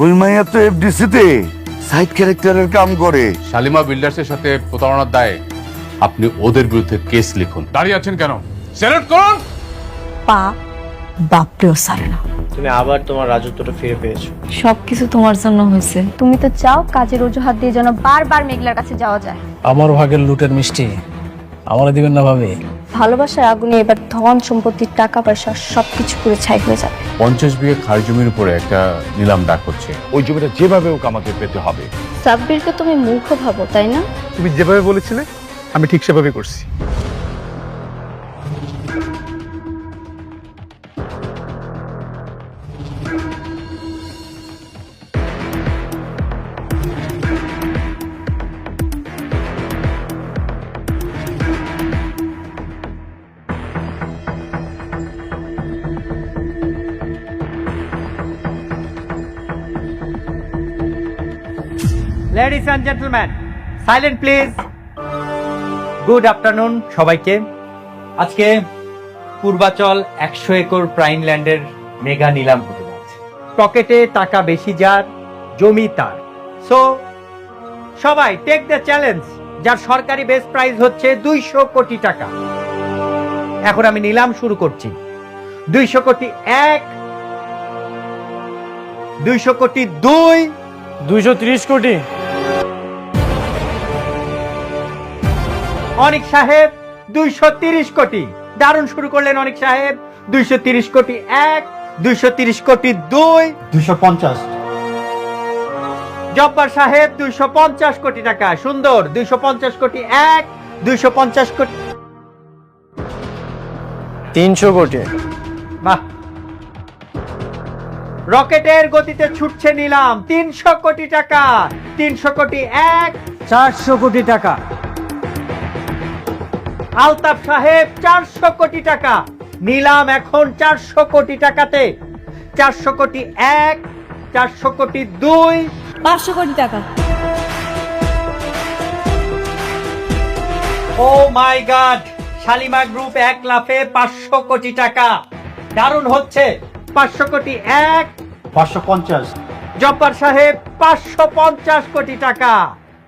ওই মাইয়া তো এফডিসি তে সাইড ক্যারেক্টারের কাম করে। শালিমা বিল্ডার্সের সাথে প্রতারণার দায়ে আপনি ওদের বিরুদ্ধে কেস লিখুন। দাঁড়িয়ে আছেন কেন? স্যালুট করুন। পা বাপরেও সারে না। তুমি আবার তোমার রাজত্বটা ফিরে পেয়েছো। সবকিছু তোমার জন্য হয়েছে। তুমি তো চাও কাজের অজুহাত দিয়ে যেন বারবার মেঘলার কাছে যাওয়া যায়। আমার ভাগের লুটের মিষ্টি আমার দিবেন না ভাবে? ভালোবাসার আগুনে এবার ধন সম্পত্তি টাকা পয়সা সবকিছু পুরো ছাই হয়ে যাবে। 50 বিঘে খাস জমির উপরে একটা নিলাম ডাক হচ্ছে। ওই জমিটা যেভাবে হোক আমাকে পেতে হবে। সাব্বিরকে তুমি মূর্খ ভাবো তাই না? তুমি যেভাবে বলেছিলে আমি ঠিক সেভাবে করছি। Ladies and gentleman, silent please. Good afternoon সবাইকে। আজকে পূর্বাচল 100 একর প্রাইম ল্যান্ডের মেগা নিলাম হতে যাচ্ছে। পকেটে টাকা বেশি যার, জমি তার। সো সবাই টেক দ্য চ্যালেঞ্জ, যার সরকারি বেস প্রাইস হচ্ছে 200 কোটি টাকা। এখন আমি নিলাম শুরু করছি। 200 কোটি 1, 200 কোটি 2, 230 কোটি। অনিক সাহেব 230 কোটি। দারুণ শুরু করলেন অনিক সাহেব। 230 কোটি 1, 230 কোটি 2, 250। জব্বার সাহেব 250 কোটি টাকা। সুন্দর। 250 কোটি 1, 250 কোটি 300 কোটি। বাহ, রকেটের গতিতে ছুটছে নিলাম। 300 কোটি টাকা। 300 কোটি 1, 400 কোটি টাকা। আলতাফ সাহেব 400 কোটি টাকা। নিলাম এখন 400 কোটি টাকাতে। 400 কোটি 1, 400 কোটি 2, 500 কোটি টাকা। ও মাই গড, শালিমা গ্রুপ 1 লাফে 500 কোটি টাকা। দারুণ হচ্ছে। 500 কোটি 1, 550। জব্বার সাহেব 550 কোটি টাকা।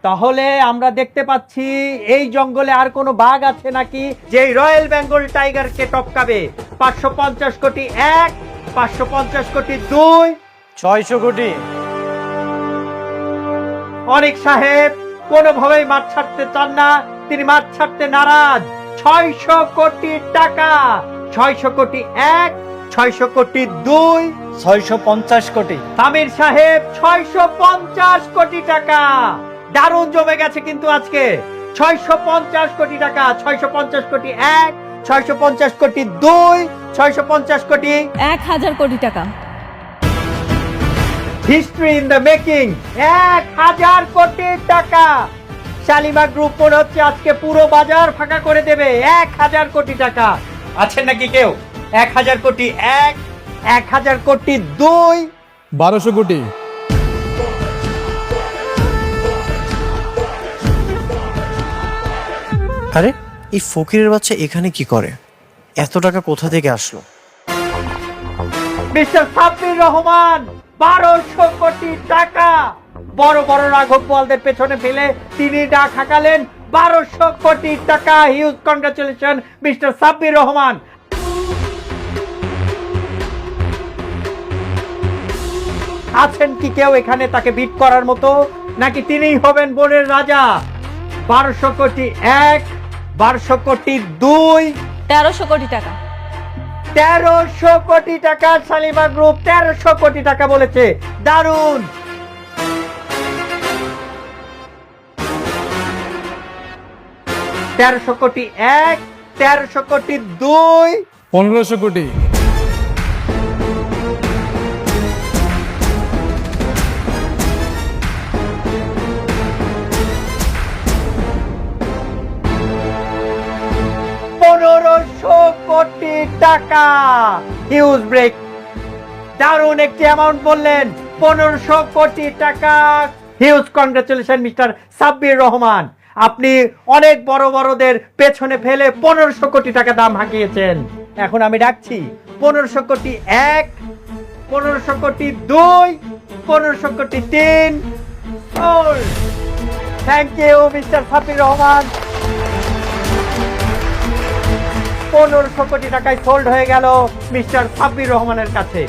তাহলে আমরা দেখতে পাচ্ছি এই জঙ্গলে আর কোনো বাঘ আছে নাকি যে রয়্যাল বেঙ্গল টাইগারকে টপকাবে। 550 কোটি 1, 550 কোটি 2, 600 কোটি। অনিক সাহেব কোনোভাবেই মাঠ ছাড়তে চান না, তিনি মাঠ ছাড়তে নারাজ। 600 কোটি টাকা। 600 কোটি 1, 600 কোটি 2, 650 কোটি। আমির সাহেব 650 কোটি টাকা। দারুণ জমে গেছে কিন্তু আজকে। 650 কোটি টাকা। 650 কোটি 1, 650 কোটি 2, 650 কোটি 1000 কোটি টাকা। History in the making. 1000 কোটি টাকা। শালিমা গ্রুপ মনে হচ্ছে আজকে পুরো বাজার ফাঁকা করে দেবে। 1000 কোটি টাকা। আছেন নাকি কেউ? 1000 কোটি 1, 1000 কোটি 2, 1200 কোটি। আরে এই ফকিরের বাচ্চা এখানে কি করে? এত টাকা কোথা থেকে আসলো? মিস্টার সাব্বির রহমান 1200 কোটি টাকা। বড় বড় রাঘব বোয়ালদের পেছনে ফেলে তিনি ডাক হাঁকালেন 1200 কোটি টাকা। Huge congratulation mister Sabbir Rahman. আছেন কি কেউ এখানে তাকে বিট করার মতো, নাকি তিনিই হবেন বনের রাজা? 1200 কোটি 1, 1200 কোটি 2, 1300 কোটি টাকা। 1300 কোটি টাকা। শালিমা গ্রুপ 1300 কোটি টাকা বলেছে। দারুণ। তেরোশো কোটি 1, 1300 কোটি 2, 1500 কোটি। কোটি টাকা। Huge break. দারুণ একটি অ্যামাউন্ট বললেন। 1500 কোটি টাকা। Huge congratulation mister Sabbir Rahman. আপনি অনেক বড় বড়দের পেছনে ফেলে 1500 কোটি টাকা দাম হাঁকিয়েছেন। এখন আমি ডাকছি 1500 কোটি 1, 1500 কোটি 2, 1500 কোটি 3, thank you mister Sabbir Rahman. 1500 কোটি টাকায় সোল্ড হয়ে গেল মিস্টার সাব্বির রহমানের কাছে।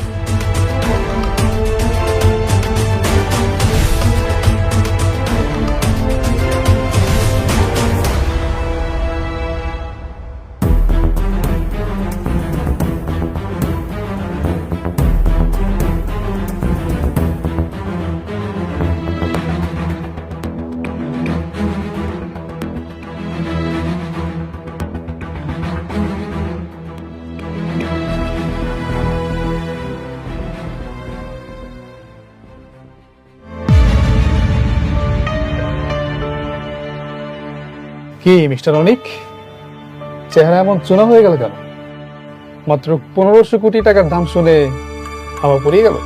কি মিস্টার অনিক, চেহারা এমন চুনা হয়ে গেল কেন? মাত্র 1500 কোটি টাকার দাম শুনে হাওয়া পড়িয়ে গেল।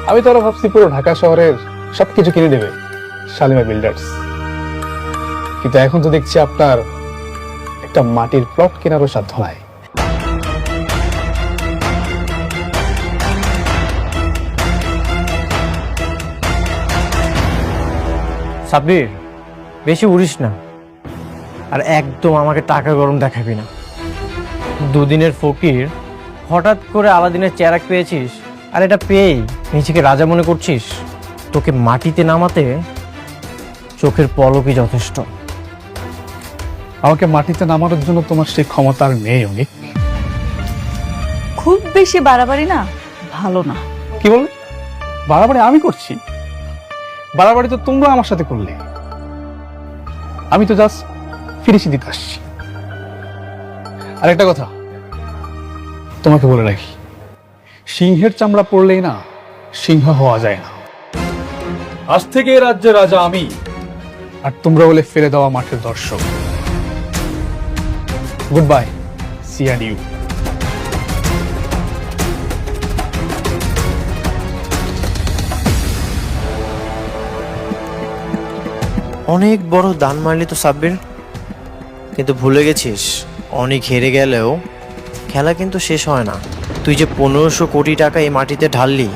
আমি তো আরো ভাবছি পুরো ঢাকা শহরের সবকিছু কিনে দেবে শালিমা বিল্ডার্স, কিন্তু এখন তো দেখছি আপনার একটা মাটির প্লট কেনারও সাধ্য নাই। সাব্বির, বেশি উড়িস না, আর একদম আমাকে টাকা গরম দেখাবি না। দুদিনের ফকির, হঠাৎ করে আলাদিনের চেরাক পেয়েছিস, আর এটা পেয়েই নিজেকে রাজা মনে করছিস? তোকে মাটিতে নামাতে চোখের পলকই যথেষ্ট। আমাকে মাটিতে নামানোর জন্য তোমার সেই ক্ষমতা আর নেই অনিক। খুব বেশি বাড়াবাড়ি না ভালো না। কি বললে? বাড়াবাড়ি আমি করছি? বাড়াবাড়ি তো তোমরা আমার সাথে করলে। আমি তো জাস্ট ফিনিশিং দিতে আসছি। আর একটা কথা তোমাকে বলে রাখি, সিংহের চামড়া পড়লেই না সিংহ হওয়া যায় না। আজ থেকে এই রাজ্যের রাজা আমি, আর তোমরা বলে ফেলে দেওয়া মাঠের দর্শক। Goodbye, see and you. অনেক বড় দান মারলি তো সাব্বির, কিন্তু ভুলে গেছিস অনেক হেরে গেলেও খেলা কিন্তু শেষ হয় না। তুই যে 1500 কোটি টাকা এই মাটিতে ঢাললি,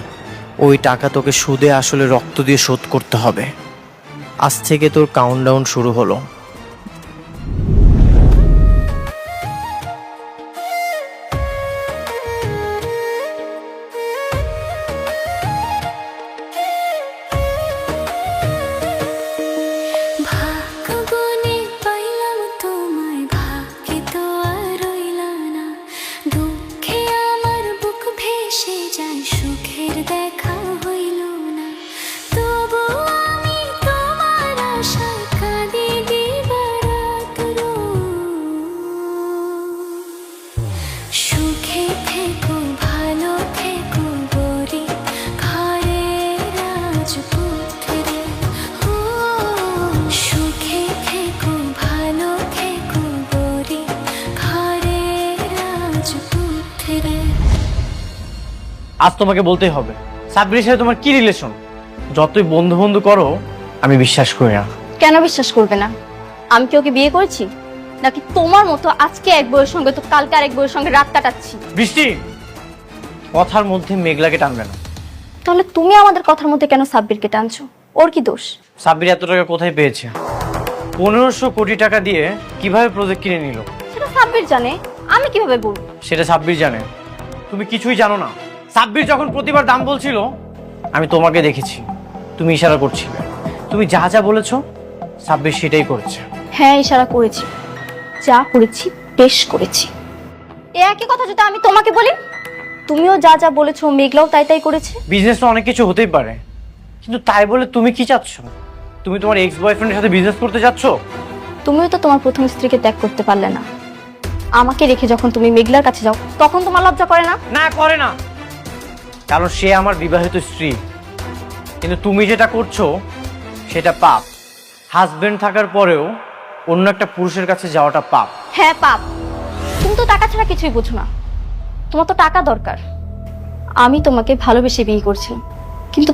ওই টাকা তোকে সুদে আসলে রক্ত দিয়ে শোধ করতে হবে। আজ থেকে তোর কাউন্টডাউন শুরু হলো। আজ তোমাকে বলতেই হবে, সাব্বিরের সাথে তোমার কি রিলেশন? যতই বন্ধু বন্ধু করো, আমি বিশ্বাস করি না। কেন বিশ্বাস করবে না? আমি কি ওকে বিয়ে করেছি, নাকি তোমার মতো আজকে এক বউয়ের সঙ্গে তো কালকে আরেক বউয়ের সঙ্গে রাত কাটাচ্ছি? বৃষ্টি, কথার মধ্যে মেঘলাকে টানবে না। তাহলে তুমি আমাদের কথার মধ্যে কেন সাব্বিরকে টানছো? ওর কি দোষ? সাব্বির এত টাকা কোথায় পেয়েছে? 1500 কোটি টাকা দিয়ে কিভাবে প্রজেক্ট কিনে নিল সেটা সাব্বির জানে, আমি কিভাবে বলবো? সেটা সাব্বির জানে, তুমি কিছুই জানো না। সাব্বির যখন প্রতিবার দাম বলছিল, আমি তোমাকে দেখেছি, তুমি ইশারা করছিলে। তুমি যা যা বলেছো সাব্বির সেটাই করেছে। হ্যাঁ, ইশারা করেছি, যা করেছি বেশ করেছি। এ একই কথা যদি আমি তোমাকে বলি, তুমিও যা যা বলেছো মেঘলাও তাই তাই করেছে। বিজনেস তো অনেক কিছু হতেই পারে, কিন্তু তাই বলে তুমি কি চাচ্ছ? তুমি তোমার এক্স বয়ফ্রেন্ডের সাথে বিজনেস করতে যাচ্ছ? তুমিও তো তোমার প্রথম স্ত্রীকে ত্যাগ করতে পারলে না। আমাকে রেখে যখন তুমি মেঘলার কাছে যাও, তখন তোমার লজ্জা করে না? না, করে না, কারণ সে আমার বিবাহিত স্ত্রী। কিন্তু তুমি যেটা করছো সেটা পাপ। হাজবেন্ড থাকার পরেও অন্য একটা পুরুষের কাছে যাওয়াটা পাপ। হ্যাঁ পাপ। তুমি তো টাকা ছাড়া কিছুই বুঝো না, তোমার তো টাকা দরকার। আমি তোমাকে ভালোবেসে বিয়ে করছিলাম, কিন্তু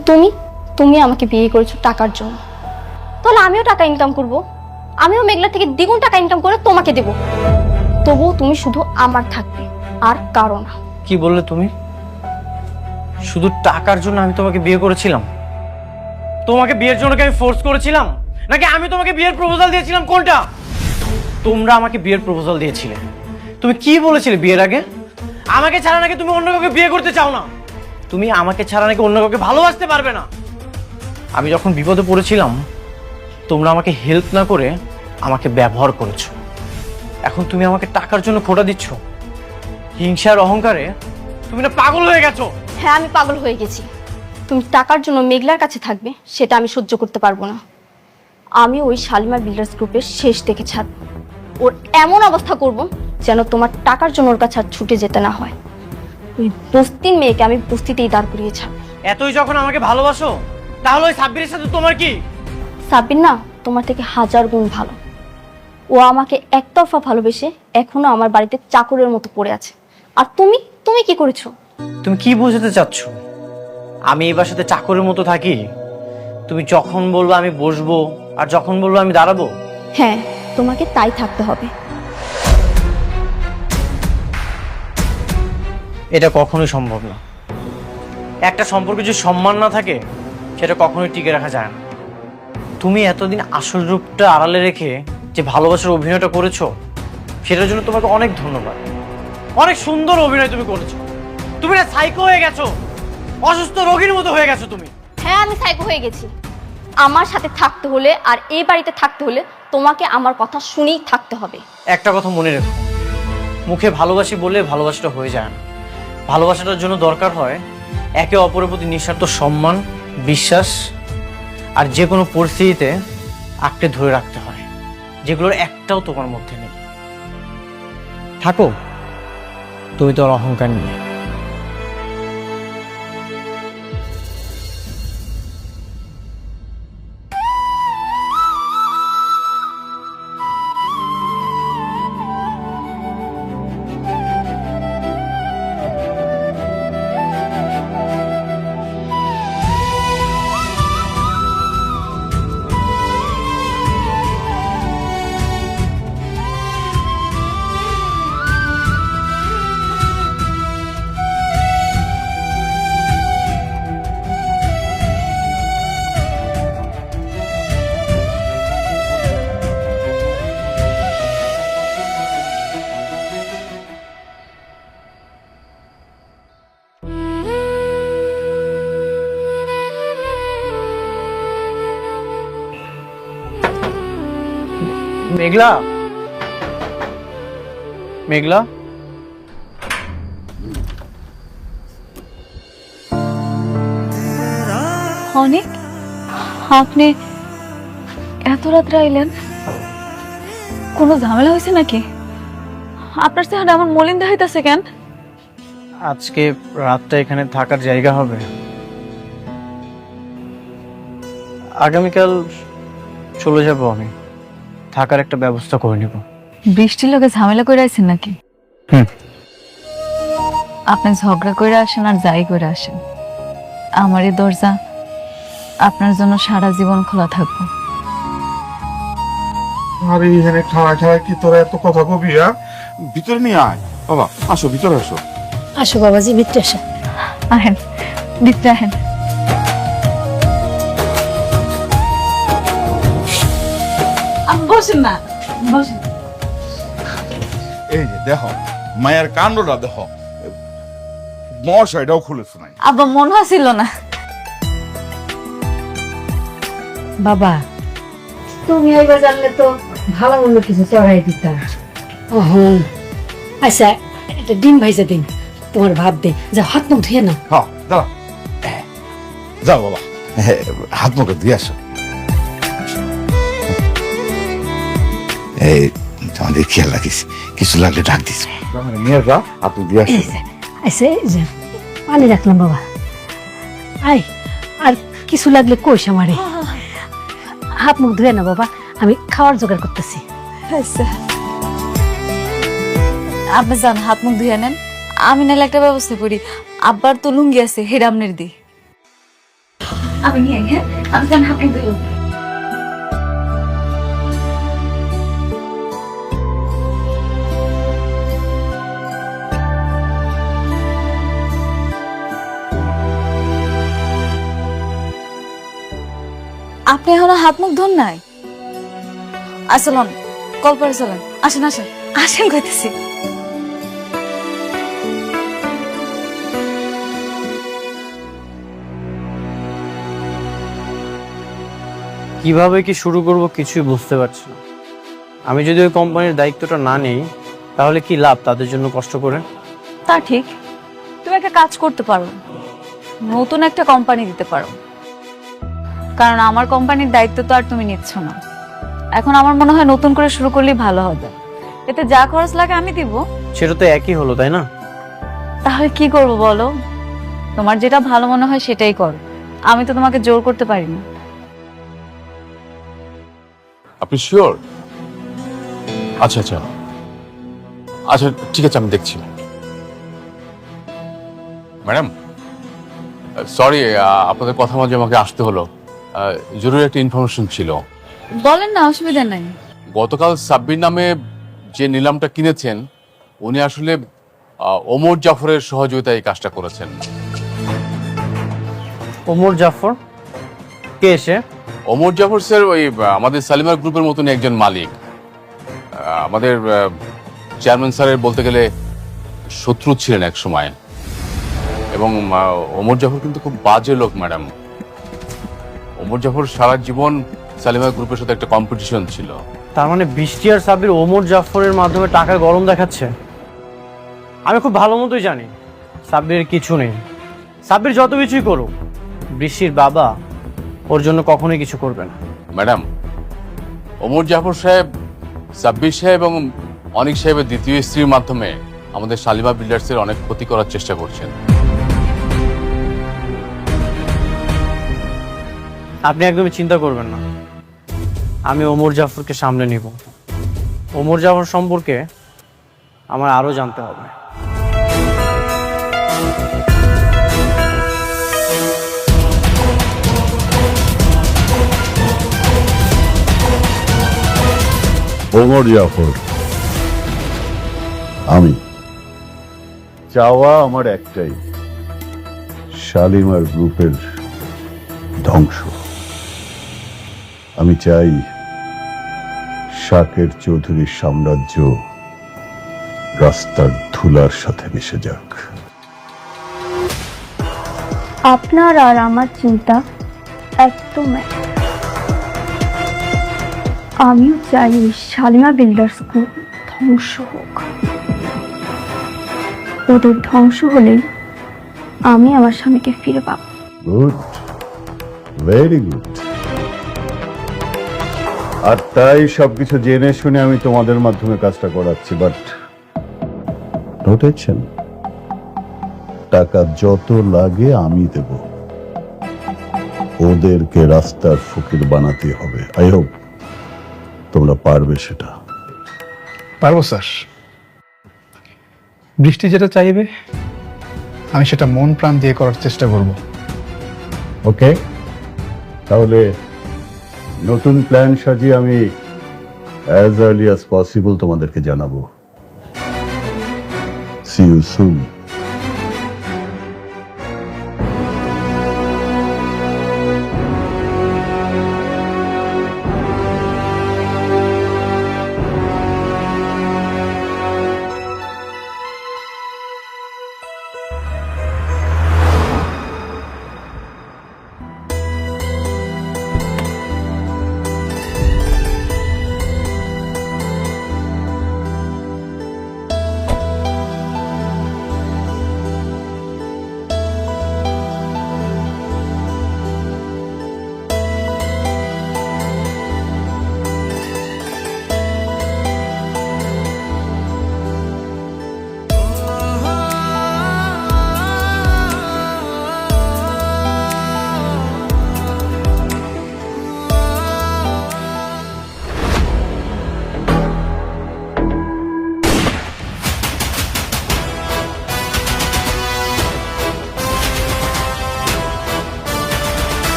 তুমি আমাকে বিয়ে করেছো টাকার জন্য। তাহলে আমিও টাকা ইনকাম করব, আমিও মেঘলা থেকে দ্বিগুণ টাকা ইনকাম করে তোমাকে দেব। তবুও তুমি শুধু আমার থাকবে, আর কারো না। কি বললে তুমি? শুধু টাকার জন্য আমি তোমাকে বিয়ে করেছিলাম? তোমাকে বিয়ের জন্য কি আমি ফোর্স করেছিলাম, নাকি আমি তোমাকে বিয়ের প্রপোজাল দিয়েছিলাম? কোনটা? তোমরা আমাকে বিয়ের প্রপোজাল দিয়েছিলে। তুমি কি বলেছিলে বিয়ের আগে? আমাকে ছাড়া নাকি তুমি অন্য কাউকে বিয়ে করতে চাও না, তুমি আমাকে ছাড়া নাকি অন্য কাউকে ভালোবাসতে পারবে না। আমি যখন বিপদে পড়েছিলাম তোমরা আমাকে হেল্প না করে আমাকে ব্যবহার করেছো। এখন তুমি আমাকে টাকার জন্য খোঁটা দিচ্ছ। হিংসার অহংকারে তুমি না পাগল হয়ে গেছো। হ্যাঁ, আমি পাগল হয়ে গেছি। তুমি টাকার জন্য মেঘলার কাছে থাকবে সেটা আমি সহ্য করতে পারবো না। আমি ওই শালিমার বিল্ডার্স গ্রুপের শেষ দেখে ছাড়ব। ওর এমন অবস্থা করব যেন তোমার টাকার জন্য ওর কাছে আর ছুটে যেতে না হয়। ওই বস্তির মেয়েকে আমি বস্তিতেই দাঁড় করিয়ে ছাড়ব। এতই যখন আমাকে ভালোবাসো তাহলে ওই সাব্বিরের সাথে তোমার কি? সাব্বির না তোমার থেকে 1000 গুণ ভালো। ও আমাকে একতরফা ভালোবেসে এখনো আমার বাড়িতে চাকরের মতো পড়ে আছে। আর তুমি তুমি কি করেছো? তুমি কি বোঝাতে চাচ্ছ? আমি এই বাসাতে চাকরের মতো থাকি? তুমি যখন বলবো আমি বসবো, আর যখন বলবো আমি দাঁড়াবো? হ্যাঁ, তোমাকে তাই থাকতে হবে। এটা কখনোই সম্ভব না। একটা সম্পর্কে যদি সম্মান না থাকে সেটা কখনোই টিকে রাখা যায় না। তুমি এতদিন আসল রূপটা আড়ালে রেখে যে ভালোবাসার অভিনয়টা করেছো সেটার জন্য তোমাকে অনেক ধন্যবাদ। অনেক সুন্দর অভিনয় তুমি করেছো। তুমি না সাইকো হয়ে গেছো, অসুস্থ রোগীর মতো হয়ে গেছো তুমি। হ্যাঁ, আমি সাইকো হয়ে গেছি। আমার সাথে থাকতে হলে আর এই বাড়িতে থাকতে হলে তোমাকে আমার কথা শুনেই থাকতে হবে। একটা কথা মনে রেখো, মুখে ভালোবাসি বলে ভালোবাসাটা হয়ে যায় না। ভালোবাসাটার জন্য দরকার হয় একে অপরের প্রতি নিঃস্বার্থ সম্মান, বিশ্বাস, আর যে কোনো পরিস্থিতিতে আঁকড়ে ধরে রাখতে হয়, যেগুলোর একটাও তোমার মধ্যে নেই। থাকো তুমি তোর অহংকার নিয়ে। মেঘলা, মেঘলা, অনেক আপনি এত রাত্রে আইলেন? কোনো ঝামেলা হয়েছে নাকি? আপনার চেহারা আমার মলিন দেখাইতেছে কেন? আজকে রাতটা এখানে থাকার জায়গা হবে। আগামীকাল চলে যাব আমি, থাকার একটা ব্যবস্থা করে নিব। বৃষ্টির লোকে ঝামেলা করে আছেন নাকি? হুম। আপনি ঝগড়া করে আসেন আর যাই করে আসেন, আমার এই দরজা আপনার জন্য সারা জীবন খোলা থাকবো। আরে এখানে খাওয়া খাওয়া কি তোরা এত কথা কবি? ভিতরে নিয়ে আয় বাবা, আসো ভিতরে আসো। আসো বাবাজি, ভিতরে আসো। আহেন ভিতরে আহেন। বসেন না, বসেন। এই যে দেখো মায়ের কাণ্ডটা দেখো, মশাইটাও খুলেছে নাই। আব্বা মনে হচ্ছিল না। বাবা, তুমি এইবার জানলে তো ভালো মন্দ কিছু চড়াই দিতাম। আচ্ছা, একটা ডিম ভাইজা দিন, তোমার ভাত দে, যা হাত মুখ ধুয়ে না। হ্যাঁ দাঁড়া, যাও বাবা, হাত মুখে দিয়ে আসো। এই তোমাদের খেয়াল রাখিস, কিছু লাগলে ডাক দিস। নিয়ে যা, আপনি দিয়ে আসো। আচ্ছা, এই যে পানি রাখলাম বাবা। আই, আর কিছু লাগলে কইস আমারে। হাত মুখ ধুয়ে না বাবা, আমি খাওয়ার জোগাড় করতেছি। আচ্ছা আপনি যান, হাত মুখ ধুয়ে নেন, আমি নাহলে একটা ব্যবস্থা করি। আব্বার তো লুঙ্গি আছে, হেরা আপনার দি। আমি নিয়ে আই, হ্যাঁ আমি যান, হাত মুখ ধুয়ে। আপনি এখনো হাত মুখ ধন নাই? আসলন কল করে চলেন, আসেন আসেন আসেন কইতেছি। কিভাবে কি শুরু করব কিছুই বুঝতে পারছি না। আমি যদি ওই কোম্পানির দায়িত্বটা না নেই তাহলে কি লাভ তাদের জন্য কষ্ট করে? তা ঠিক, তুমি একটা কাজ করতে পারো, নতুন একটা কোম্পানি দিতে পারো। কারণ আমার কোম্পানির দায়িত্ব তো আর তুমি নিচ্ছ না। এখন আমার মনে হয় নতুন করে শুরু করলেই ভালো হবে। এতে যা খরচ লাগে আমি দিব। সেটা তো একই হলো, তাই না? তাহলে কি করব বলো? তোমার যেটা ভালো মনে হয় সেটাই করো, আমি তো তোমাকে জোর করতে পারি না। আপনি শিওর? আচ্ছা আচ্ছা আচ্ছা, ঠিক আছে, আমি দেখছি। ম্যাডাম সরি, আপনাদের কথা মাঝে আমাকে আসতে হলো। জরুরি একটা ইনফরমেশন ছিল। বলেন না, অসুবিধা নাই। গতকাল সাব্বির নামে যে নিলামটা কিনেছেন উনি আসলে ওমর জাফরের সহযোগিতায় এই কাজটা করেছেন। ওমর জাফর কে এসে? ওমর জাফর স্যার ওই আমাদের সালিমার গ্রুপের মতন একজন মালিক। আমাদের চেয়ারম্যান স্যারের বলতে গেলে শত্রু ছিলেন এক সময়। এবং ওমর জাফর কিন্তু খুব বাজে লোক ম্যাডাম। ওমর জাফর সারা জীবন সালিমার গ্রুপের সাথে একটা কম্পিটিশন ছিল। তার মানে বৃষ্টি আর সাব্বির ওমর জাফরের মাধ্যমে টাকা গরম দেখাচ্ছে? আমি খুব ভালো মতোই জানি সাব্বির কিছু নেই। সাব্বির যত কিছুই করুক, বৃষ্টির বাবা ওর জন্য কখনোই কিছু করবে না। ম্যাডাম, ওমর জাফর সাহেব সাব্বির সাহেব এবং অনিক সাহেবের দ্বিতীয় স্ত্রীর মাধ্যমে আমাদের শালিমা বিল্ডার্সের অনেক ক্ষতি করার চেষ্টা করছেন। আপনি একদমই চিন্তা করবেন না, আমি ওমর জাফরকে সামলে নিব। ওমর জাফর সম্পর্কে আমার আরো জানতে হবে। ওমর জাফর, আমি চাওয়া আমার একটাই, শালিমার গ্রুপের ধ্বংস। আমি চাই শাকের চৌধুরীর সাম্রাজ্য রাস্তার ধুলার সাথে মিশে যাক। আপনার আর আমার চিন্তা একদম এক। আমিও চাই শালিমা বিল্ডার্স গ্রুপ ধ্বংস হোক। ওদের ধ্বংস হলেই আমি আমার স্বামীকে ফিরে পাবো। Good, very good. আর তাই সবকিছু জেনে শুনে আমি তোমাদের মাধ্যমে কাজটা করাচ্ছি। বাট নোটেছেন, টাকা যত লাগে আমি দেব। ওদেরকে রাস্তার ফকির বানাতে হবে। আই হোপ তোমরা পারবে সেটা। পারবো স্যার। বৃষ্টি যেটা চাইবে আমি সেটা মন প্রাণ দিয়ে করার চেষ্টা করব। ওকে, তাহলে নতুন প্ল্যান সাজিয়ে আমি অ্যাজ আর্লি অ্যাজ পসিবল তোমাদেরকে জানাবো। See you soon.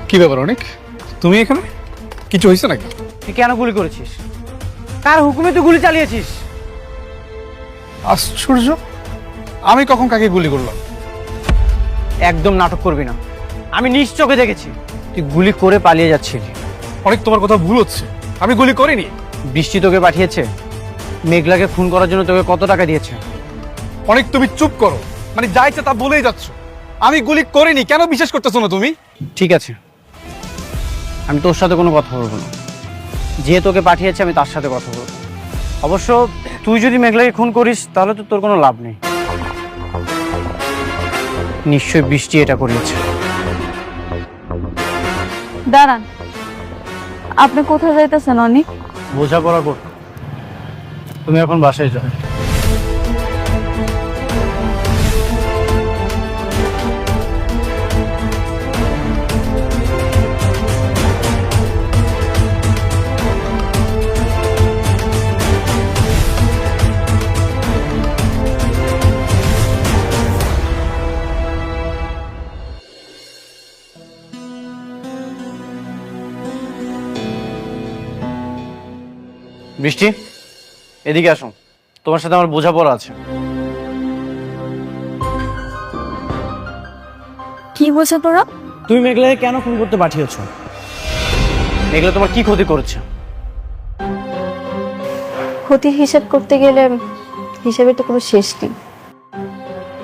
কি ব্যাপার অনেক, তুমি এখানে? কিছু হয়েছে নাকি? তুই কেন গুলি করেছিস? কার হুকুমে তুই গুলি চালিয়েছিস? আশ্চর্য, আমি কখন কাকে গুলি করলাম? একদম নাটক করবি না, আমি নিজ চোখে দেখেছি তুই গুলি করে পালিয়ে যাচ্ছিলি। অনেক, তোমার কথা ভুল হচ্ছে, আমি গুলি করিনি। বৃষ্টি তোকে পাঠিয়েছে, মেঘলাকে খুন করার জন্য তোকে কত টাকা দিয়েছে? অনেক, তুমি চুপ করো, মানে যা ইচ্ছে তা বলেই যাচ্ছ। আমি গুলি করিনি, কেন বিশ্বাস করতেছো না তুমি? ঠিক আছে, আমি তোর সাথে কোনো কথা বলবো না। যে তোকে পাঠিয়েছে আমি তার সাথে কথা বলবো। অবশ্য তুই যদি মেঘলাকে খুন করিস তাহলে তো তোর কোনো লাভ নেই। নিশ্চয়ই বৃষ্টি এটা করিয়েছে। দাঁড়ান, আপনি কোথায় যাইতেছেন অনেক? বোঝাপড়া কর, তুমি এখন বাসায় যাও। বৃষ্টি, এদিকে আসো, তোমার সাথে আমার বোঝাপড়া আছে। কি বলছো তোরা? তুমি মেঘলাকে কেন খুন করতে পাঠিয়েছো? মেঘলা তোমার কি ক্ষতি করেছে? ক্ষতির হিসাব করতে গেলে হিসাবের তো কোনো শেষ নেই।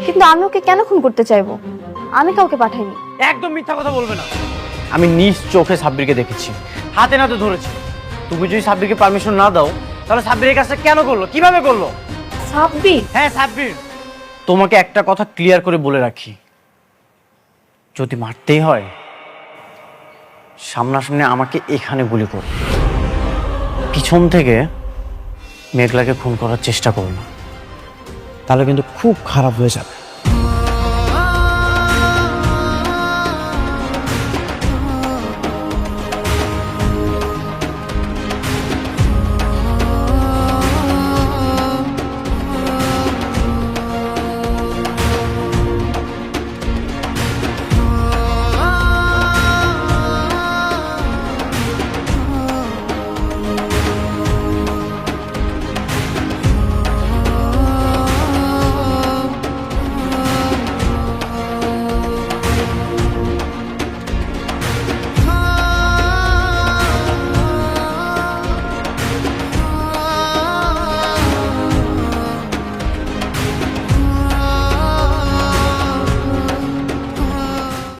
কিন্তু আমি ওকে কেন খুন করতে চাইবো? আমি কাউকে পাঠাইনি। একদম মিথ্যা কথা বলবে না। আমি নিজ চোখে সাব্বিরকে দেখেছি, হাতে নাতে ধরেছি। তুমি যদি সাব্বিরকে পারমিশন না দাও তাহলে সাব্বিরের কাছে কেন করলো, কিভাবে করলো? সাব্বির? হ্যাঁ সাব্বির। তোমাকে একটা কথা ক্লিয়ার করে বলে রাখি, যদি মারতেই হয় সামনাসামনি আমাকে এখানে গুলি করো, পিছন থেকে মেঘলাকে খুন করার চেষ্টা করো না, তাহলে কিন্তু খুব খারাপ হয়ে যাবে।